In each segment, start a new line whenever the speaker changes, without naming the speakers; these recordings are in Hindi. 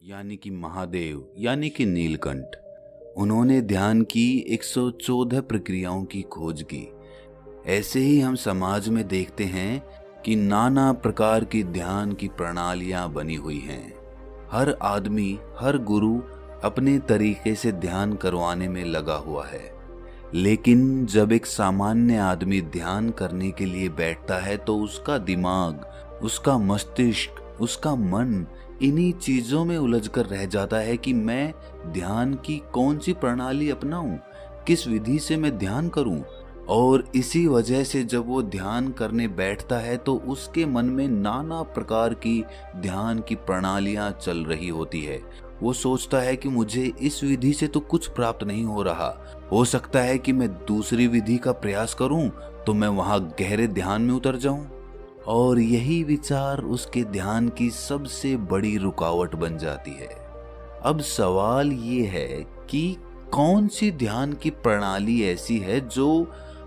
यानी कि महादेव यानी कि नीलकंठ। उन्होंने ध्यान की 114 प्रक्रियाओं की खोज की। ऐसे ही हम समाज में देखते हैं कि नाना प्रकार की ध्यान की प्रणालियां बनी हुई हैं। हर आदमी, हर गुरु अपने तरीके से ध्यान करवाने में लगा हुआ है। लेकिन जब एक सामान्य आदमी ध्यान करने के लिए बैठता है तो उसका दिमाग, उसका मस्तिष्क, उसका मन इन्हीं चीजों में उलझकर रह जाता है कि मैं ध्यान की कौन सी प्रणाली अपनाऊं, किस विधि से मैं ध्यान करूं। और इसी वजह से जब वो ध्यान करने बैठता है तो उसके मन में नाना प्रकार की ध्यान की प्रणालियां चल रही होती है। वो सोचता है कि मुझे इस विधि से तो कुछ प्राप्त नहीं हो रहा, हो सकता है कि मैं दूसरी विधि का प्रयास करूं तो मैं वहां गहरे ध्यान में उतर जाऊं। और यही विचार उसके ध्यान की सबसे बड़ी रुकावट बन जाती है। अब सवाल ये है कि कौन सी ध्यान की प्रणाली ऐसी है जो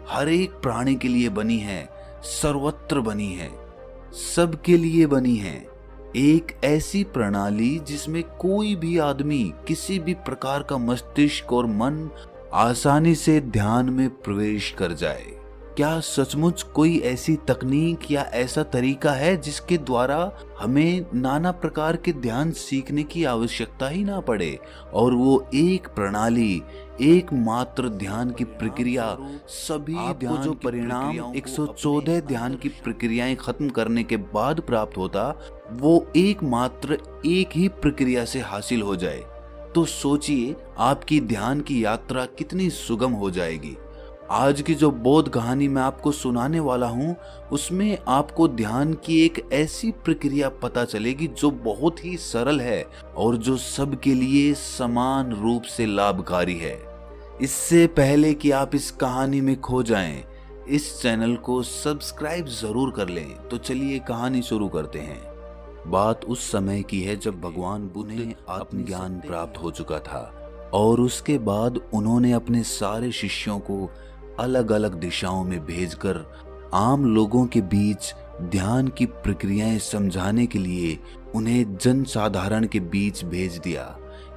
हर एक प्राणी के लिए बनी है, सर्वत्र बनी है, सबके लिए बनी है। एक ऐसी प्रणाली जिसमें कोई भी आदमी, किसी भी प्रकार का मस्तिष्क और मन आसानी से ध्यान में प्रवेश कर जाए। क्या सचमुच कोई ऐसी तकनीक या ऐसा तरीका है जिसके द्वारा हमें नाना प्रकार के ध्यान सीखने की आवश्यकता ही ना पड़े और वो एक प्रणाली, एकमात्र ध्यान की प्रक्रिया सभी ध्यान जो परिणाम 114 ध्यान की प्रक्रियाएं खत्म करने के बाद प्राप्त होता, वो एकमात्र एक ही प्रक्रिया से हासिल हो जाए? तो सोचिए आपकी ध्यान की यात्रा कितनी सुगम हो जाएगी। आज की जो बोध कहानी मैं आपको सुनाने वाला हूं, उसमें आपको ध्यान की एक ऐसी प्रक्रिया पता चलेगी जो बहुत ही सरल है और जो सबके लिए समान रूप से लाभकारी है। इससे पहले कि आप इस कहानी में खो जाएं, इस चैनल को सब्सक्राइब जरूर कर लें। तो चलिए कहानी शुरू करते हैं। बात उस समय की है जब भगवान बुद्ध ने आत्मज्ञान प्राप्त हो चुका था और उसके बाद उन्होंने अपने सारे शिष्यों को अलग अलग दिशाओं में भेजकर आम लोगों के बीच ध्यान की प्रक्रियाएं समझाने के लिए उन्हें जनसाधारण के बीच भेज दिया।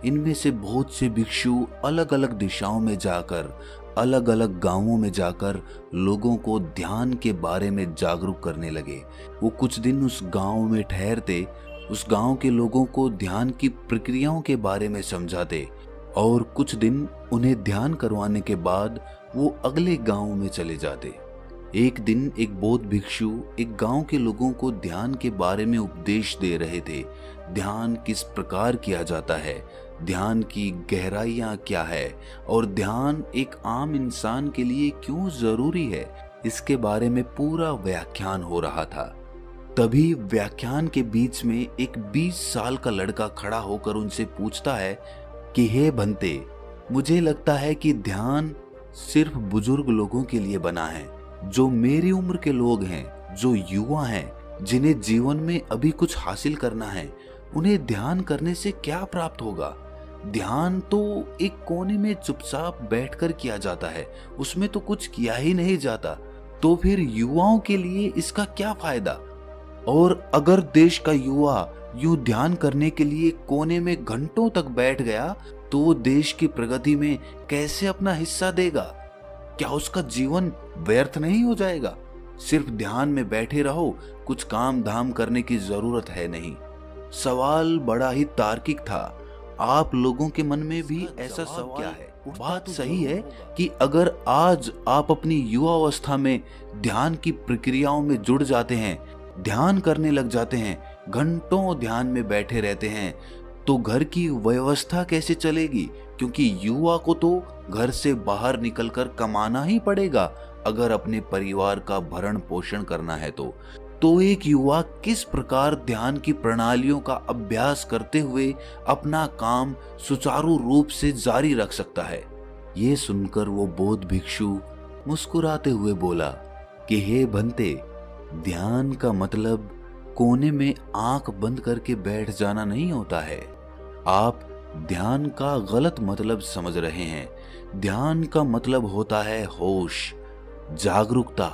इनमें से बहुत से भिक्षु अलग अलग दिशाओं में जाकर, अलग अलग गांवों में जाकर लोगों को ध्यान के बारे में जागरूक करने लगे। वो कुछ दिन उस गांव में ठहरते, उस गांव के लोगों को ध्यान की प्रक्रियाओं के बारे में समझाते और कुछ दिन उन्हें ध्यान करवाने के बाद वो अगले गांव में चले जाते। एक दिन एक बौद्ध भिक्षु एक गांव के लोगों को ध्यान के बारे में उपदेश दे रहे थे। ध्यान किस प्रकार किया जाता है, ध्यान की गहराइयां क्या है और ध्यान एक आम इंसान के लिए क्यों जरूरी है, इसके बारे में पूरा व्याख्यान हो रहा था। तभी व्याख्यान के बीच में एक 20 साल का लड़का खड़ा होकर उनसे पूछता है कि हे भंते, मुझे लगता है कि ध्यान सिर्फ बुजुर्ग लोगों के लिए बना है। जो मेरी उम्र के लोग हैं, जो युवा हैं, जिन्हें जीवन में अभी कुछ हासिल करना है, उन्हें ध्यान करने से क्या प्राप्त होगा? ध्यान तो एक कोने में चुपचाप बैठकर किया जाता है, उसमें तो कुछ किया ही नहीं जाता। तो फिर युवाओं के लिए इसका क्या फायदा? और अगर देश का युवा यूं ध्यान करने के लिए कोने में घंटों तक बैठ गया तो वो देश की प्रगति में कैसे अपना हिस्सा देगा? क्या उसका जीवन व्यर्थ नहीं हो जाएगा? सिर्फ ध्यान में बैठे रहो, कुछ काम धाम करने की जरूरत है नहीं। सवाल बड़ा ही तार्किक था। आप लोगों के मन में भी ऐसा सवाल क्या है? बात सही है कि अगर आज आप अपनी युवावस्था में ध्यान की प्रक्रियाओं में जुड़ जाते हैं, ध्यान करने लग जाते हैं, घंटों ध्यान में बैठे रहते हैं, तो घर की व्यवस्था कैसे चलेगी? क्योंकि युवा को तो घर से बाहर निकलकर कमाना ही पड़ेगा अगर अपने परिवार का भरण पोषण करना है तो एक युवा किस प्रकार ध्यान की प्रणालियों का अभ्यास करते हुए अपना काम सुचारू रूप से जारी रख सकता है? ये सुनकर वो बौद्ध भिक्षु मुस्कुराते हुए बोला कि हे भंते, ध्यान का मतलब कोने में आंख बंद करके बैठ जाना नहीं होता है। आप ध्यान का गलत मतलब समझ रहे हैं। ध्यान का मतलब होता है होश, जागरूकता।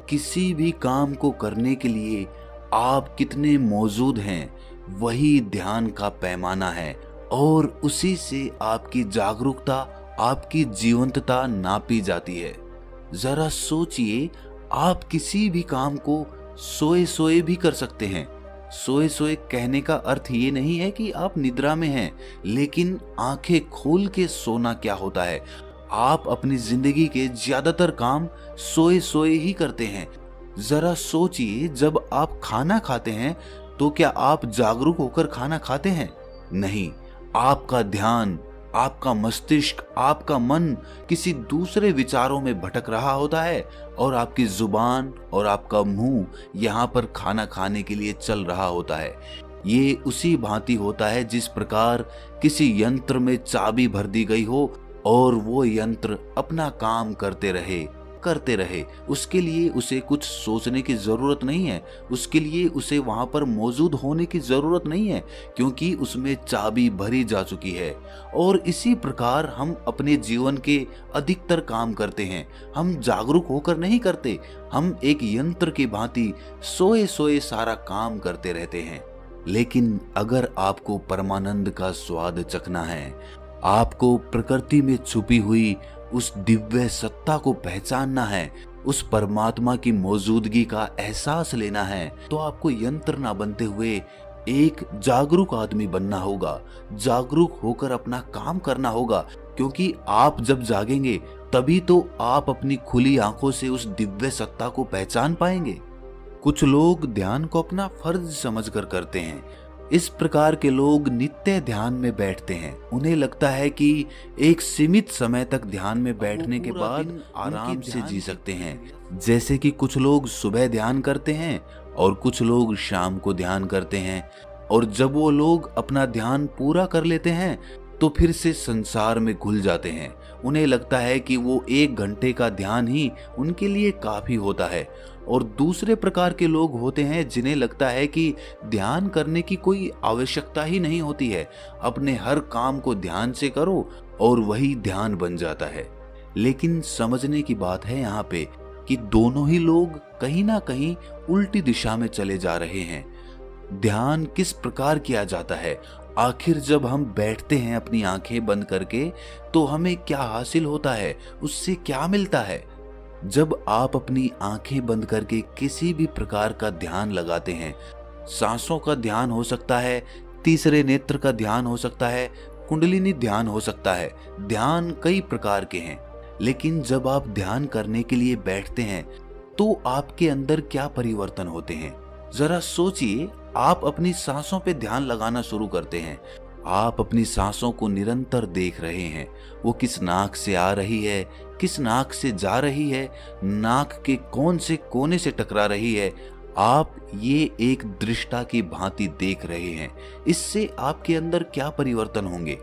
किसी भी काम को करने के लिए आप कितने मौजूद हैं, वही ध्यान का पैमाना है और उसी से आपकी जागरूकता, आपकी जीवंतता नापी जाती है। जरा सोचिए, आप किसी भी काम को सोए सोए भी कर सकते हैं। सोए सोए कहने का अर्थ ये नहीं है कि आप निद्रा में हैं, लेकिन आंखें खोल के सोना क्या होता है। आप अपनी जिंदगी के ज्यादातर काम सोए सोए ही करते हैं। जरा सोचिए, जब आप खाना खाते हैं तो क्या आप जागरूक होकर खाना खाते हैं? नहीं, आपका ध्यान, आपका मस्तिष्क, आपका मन किसी दूसरे विचारों में भटक रहा होता है और आपकी जुबान और आपका मुंह यहाँ पर खाना खाने के लिए चल रहा होता है। ये उसी भांति होता है जिस प्रकार किसी यंत्र में चाबी भर दी गई हो और वो यंत्र अपना काम करते रहे। उसके लिए उसे कुछ सोचने की जरूरत नहीं है, उसके लिए उसे वहां पर मौजूद होने की जरूरत नहीं है, क्योंकि उसमें चाबी भरी जा चुकी है। और इसी प्रकार हम अपने जीवन के अधिकतर काम करते हैं। हम जागरूक होकर नहीं करते, हम एक यंत्र की भांति सोए सोए सारा काम करते रहते हैं। लेकिन अगर आपको परमानंद का स्वाद चखना है, आपको प्रकृति में छुपी हुई उस दिव्य सत्ता को पहचानना है, उस परमात्मा की मौजूदगी का एहसास लेना है, तो आपको यंत्र ना बनते हुए एक जागरूक आदमी बनना होगा। जागरूक होकर अपना काम करना होगा, क्योंकि आप जब जागेंगे तभी तो आप अपनी खुली आंखों से उस दिव्य सत्ता को पहचान पाएंगे। कुछ लोग ध्यान को अपना फर्ज समझकर करते हैं। इस प्रकार के लोग नित्य ध्यान में बैठते हैं। उन्हें लगता है कि एक सीमित समय तक ध्यान में बैठने के बाद आराम से जी सकते हैं। जैसे कि कुछ लोग सुबह ध्यान करते हैं और कुछ लोग शाम को ध्यान करते हैं, और जब वो लोग अपना ध्यान पूरा कर लेते हैं तो फिर से संसार में घुल जाते हैं। उन्हें लगता है कि वो 1 घंटे का ध्यान ही उनके लिए काफी होता है। और दूसरे प्रकार के लोग होते हैं जिन्हें लगता है कि ध्यान करने की कोई आवश्यकता ही नहीं होती है, अपने हर काम को ध्यान से करो और वही ध्यान बन जाता है। लेकिन समझने की बात है यहाँ पे कि दोनों ही लोग कहीं ना कहीं उल्टी दिशा में चले जा रहे हैं। ध्यान किस प्रकार किया जाता है? आखिर जब हम बैठते हैं अपनी आंखें बंद करके तो हमें क्या हासिल होता है, उससे क्या मिलता है? जब आप अपनी आंखें बंद करके किसी भी प्रकार का ध्यान लगाते हैं, सांसों का ध्यान हो सकता है, तीसरे नेत्र का ध्यान हो सकता है, कुंडलिनी ध्यान हो सकता है। ध्यान कई प्रकार के हैं, लेकिन जब आप ध्यान करने के लिए बैठते हैं तो आपके अंदर क्या परिवर्तन होते हैं? जरा सोचिए, आप अपनी सांसों पे ध्यान लगाना शुरू करते हैं। आप अपनी सांसों को निरंतर देख रहे हैं, वो किस नाक से आ रही है, किस नाक से जा रही है, नाक के कौन से कोने से टकरा रही है। आप ये एक दृष्टा की भांति देख रहे हैं। इससे आपके अंदर क्या परिवर्तन होंगे?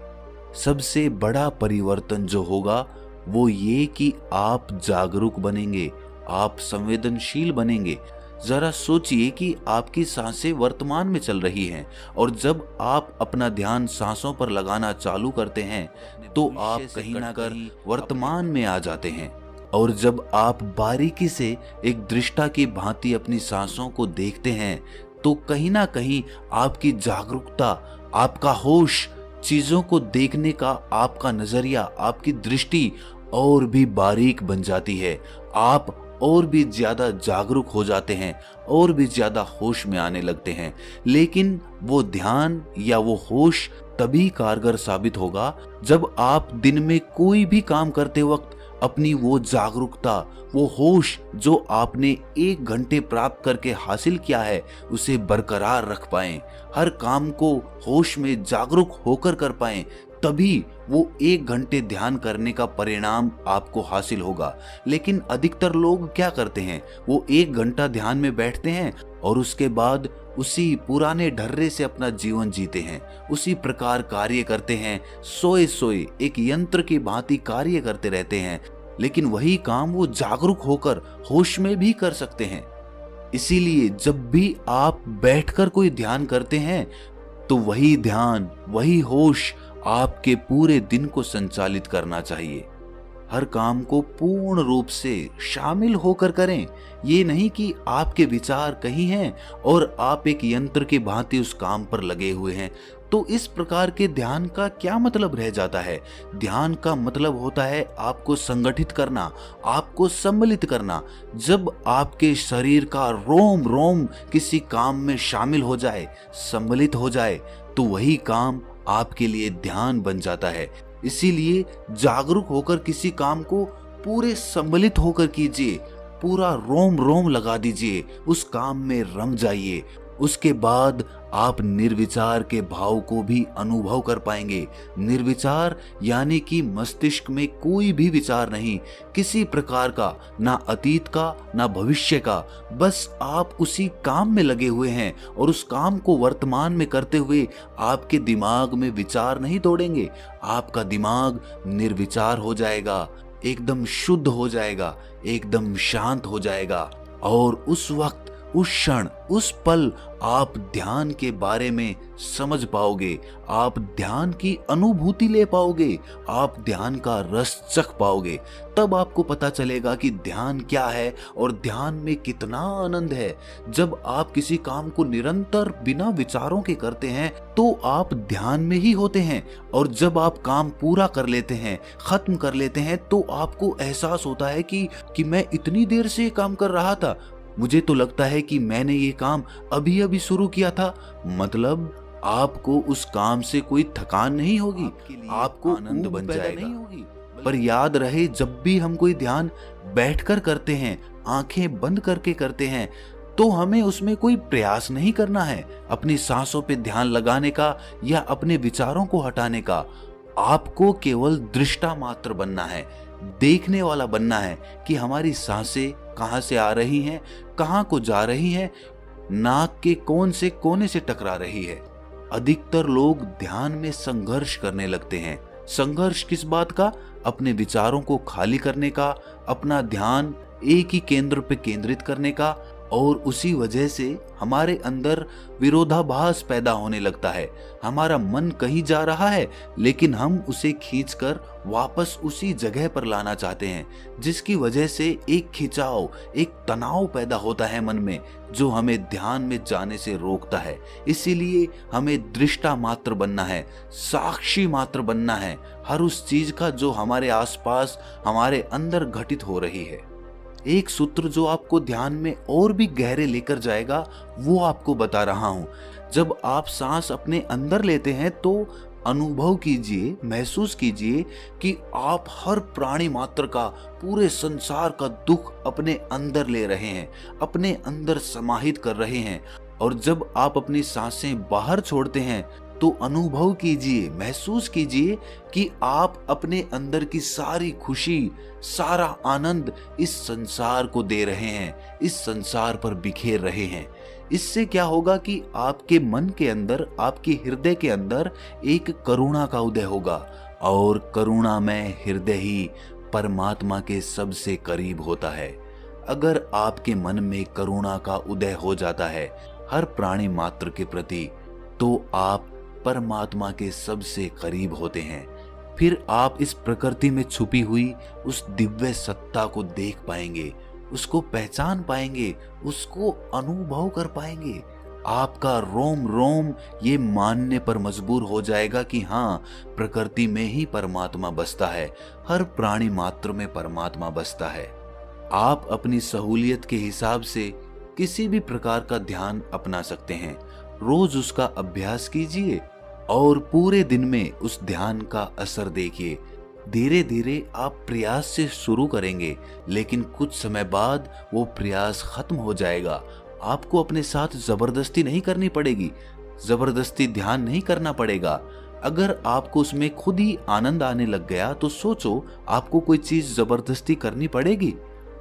सबसे बड़ा परिवर्तन जो होगा वो ये कि आप जागरूक बनेंगे, आप संवेदनशील बनेंगे। जरा सोचिए कि आपकी सांसें वर्तमान में चल रही हैं, और जब आप अपना ध्यान सांसों पर लगाना चालू करते हैं तो आप कहीं ना कहीं वर्तमान में आ जाते हैं। और जब आप बारीकी से एक दृष्टा की भांति अपनी सांसों को देखते हैं तो कहीं ना कहीं आपकी जागरूकता, आपका होश, चीजों को देखने का आपका नजरिया, आपकी दृष्टि और भी बारीक बन जाती है। आप और भी ज्यादा जागरूक हो जाते हैं और भी ज्यादा होश में आने लगते हैं। लेकिन वो ध्यान या वो होश तभी कारगर साबित होगा जब आप दिन में कोई भी काम करते वक्त अपनी वो जागरूकता, वो होश जो आपने 1 घंटे प्राप्त करके हासिल किया है उसे बरकरार रख पाएं, हर काम को होश में जागरूक होकर कर पाएं। तभी वो 1 घंटे ध्यान करने का परिणाम आपको हासिल होगा। लेकिन अधिकतर लोग क्या करते हैं, वो 1 घंटा ध्यान में बैठते हैं और उसके बाद उसी पुराने ढर्रे से अपना जीवन जीते हैं, उसी प्रकार कार्य करते हैं, सोए सोए एक यंत्र की भांति कार्य करते रहते हैं। लेकिन वही काम वो जागरूक होकर होश में भी कर सकते हैं। इसीलिए जब भी आप बैठकर कोई ध्यान करते हैं तो वही ध्यान, वही होश आपके पूरे दिन को संचालित करना चाहिए। हर काम को पूर्ण रूप से शामिल होकर करें। ये नहीं कि आपके विचार कहीं हैं और आप एक यंत्र की भांति उस काम पर लगे हुए हैं। तो इस प्रकार के ध्यान का क्या मतलब रह जाता है? ध्यान का मतलब होता है आपको संगठित करना, आपको सम्मिलित करना। जब आपके शरीर का रोम रोम किसी काम में शामिल हो जाए, सम्मिलित हो जाए, तो वही काम आपके लिए ध्यान बन जाता है। इसीलिए जागरूक होकर किसी काम को पूरे सम्मिलित होकर कीजिए, पूरा रोम रोम लगा दीजिए, उस काम में रम जाइए। उसके बाद आप निर्विचार के भाव को भी अनुभव कर पाएंगे। निर्विचार यानी कि मस्तिष्क में कोई भी विचार नहीं, किसी प्रकार का, ना अतीत का ना भविष्य का। बस आप उसी काम में लगे हुए हैं और उस काम को वर्तमान में करते हुए आपके दिमाग में विचार नहीं दौड़ेंगे। आपका दिमाग निर्विचार हो जाएगा, एकदम शुद्ध हो जाएगा, एकदम शांत हो जाएगा। और उस वक्त, उस क्षण, उस पल आप ध्यान के बारे में समझ पाओगे, आप ध्यान की अनुभूति ले पाओगे, आप ध्यान का रस चख पाओगे। तब आपको पता चलेगा कि ध्यान क्या है और ध्यान में कितना आनंद है। जब आप किसी काम को निरंतर बिना विचारों के करते हैं तो आप ध्यान में ही होते हैं, और जब आप काम पूरा कर लेते हैं, खत्म कर लेते हैं, तो आपको एहसास होता है कि मैं इतनी देर से ये काम कर रहा था, मुझे तो लगता है कि मैंने ये काम अभी अभी शुरू किया था। मतलब आपको उस काम से कोई थकान नहीं होगी, आपको आनंद बन जाएगा। पर याद रहे, जब भी हम कोई ध्यान बैठकर करते हैं, आंखें बंद करके करते हैं, तो हमें उसमें कोई प्रयास नहीं करना है अपनी सांसों पे ध्यान लगाने का या अपने विचारों को हटाने का। आपको केवल दृष्टा मात्र बनना है, देखने वाला बनना है कि हमारी सांसें कहां से आ रही हैं, कहां को जा रही हैं, नाक के कौन से कोने से टकरा रही है। अधिकतर लोग ध्यान में संघर्ष करने लगते हैं। संघर्ष किस बात का? अपने विचारों को खाली करने का, अपना ध्यान एक ही केंद्र पे केंद्रित करने का। और उसी वजह से हमारे अंदर विरोधाभास पैदा होने लगता है। हमारा मन कहीं जा रहा है, लेकिन हम उसे खींचकर वापस उसी जगह पर लाना चाहते हैं, जिसकी वजह से एक खिंचाव, एक तनाव पैदा होता है मन में, जो हमें ध्यान में जाने से रोकता है। इसीलिए हमें दृष्टा मात्र बनना है, साक्षी मात्र बनना है हर उस चीज का जो हमारे आसपास, हमारे अंदर घटित हो रही है। एक सूत्र जो आपको ध्यान में और भी गहरे लेकर जाएगा, वो आपको बता रहा हूं। जब आप सांस अपने अंदर लेते हैं तो अनुभव कीजिए, महसूस कीजिए कि आप हर प्राणी मात्र का, पूरे संसार का दुख अपने अंदर ले रहे हैं, अपने अंदर समाहित कर रहे हैं। और जब आप अपनी सांसें बाहर छोड़ते हैं तो अनुभव कीजिए, महसूस कीजिए कि आप अपने अंदर की सारी खुशी, सारा आनंद इस संसार को दे रहे हैं, इस संसार पर बिखेर रहे हैं। इससे क्या होगा कि आपके मन के अंदर, आपके हृदय के अंदर एक करुणा का उदय होगा, और करुणामय हृदय ही परमात्मा के सबसे करीब होता है। अगर आपके मन में करुणा का उदय हो जाता है हर प्राणी मात्र के प्रति, तो आप परमात्मा के सबसे करीब होते हैं। फिर आप इस प्रकृति में छुपी हुई उस दिव्य सत्ता को देख पाएंगे, उसको पहचान पाएंगे, उसको अनुभव कर पाएंगे। आपका रोम रोम ये मानने पर मजबूर हो जाएगा कि हाँ, प्रकृति में ही परमात्मा बसता है, हर प्राणी मात्र में परमात्मा बसता है। आप अपनी सहूलियत के हिसाब से किसी भी प्रकार का ध्यान अपना सकते हैं। रोज उसका अभ्यास कीजिए और पूरे दिन में उस ध्यान का असर देखिए। धीरे धीरे आप प्रयास से शुरू करेंगे, लेकिन कुछ समय बाद वो प्रयास खत्म हो जाएगा। आपको अपने साथ जबरदस्ती नहीं करनी पड़ेगी, जबरदस्ती ध्यान नहीं करना पड़ेगा। अगर आपको उसमें खुद ही आनंद आने लग गया तो सोचो, आपको कोई चीज जबरदस्ती करनी पड़ेगी?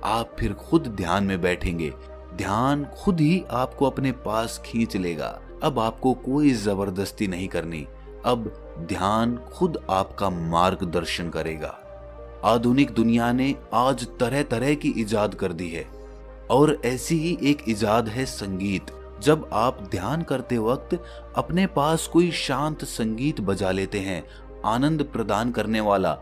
आप फिर खुद ध्यान में बैठेंगे, ध्यान खुद ही आपको अपने पास खींच लेगा। अब आपको कोई जबरदस्ती नहीं करनी, अब ध्यान खुद आपका मार्गदर्शन करेगा। आधुनिक दुनिया ने आज तरह तरह की इजाद कर दी है, और ऐसी ही एक इजाद है संगीत। जब आप ध्यान करते वक्त अपने पास कोई शांत संगीत बजा लेते हैं, आनंद प्रदान करने वाला,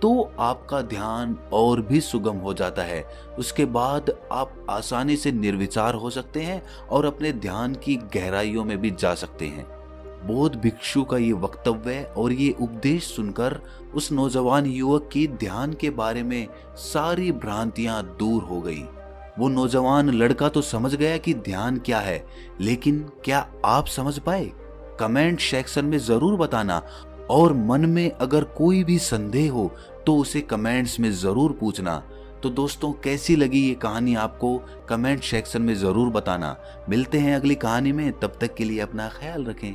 तो आपका ध्यान और भी सुगम हो जाता है। उसके बाद आप आसानी से निर्विचार हो सकते हैं और अपने ध्यान की गहराइयों में भी जा सकते हैं। बौद्ध भिक्षु का ये वक्तव्य और ये उपदेश सुनकर उस नौजवान युवक की ध्यान के बारे में सारी भ्रांतियां दूर हो गई। वो नौजवान लड़का तो समझ गया कि ध्यान क्या है, लेकिन क्या आप समझ पाए? कमेंट सेक्शन में जरूर बताना, और मन में अगर कोई भी संदेह हो तो उसे कमेंट्स में जरूर पूछना। तो दोस्तों, कैसी लगी ये कहानी आपको? कमेंट सेक्शन में जरूर बताना। मिलते हैं अगली कहानी में, तब तक के लिए अपना ख्याल रखें।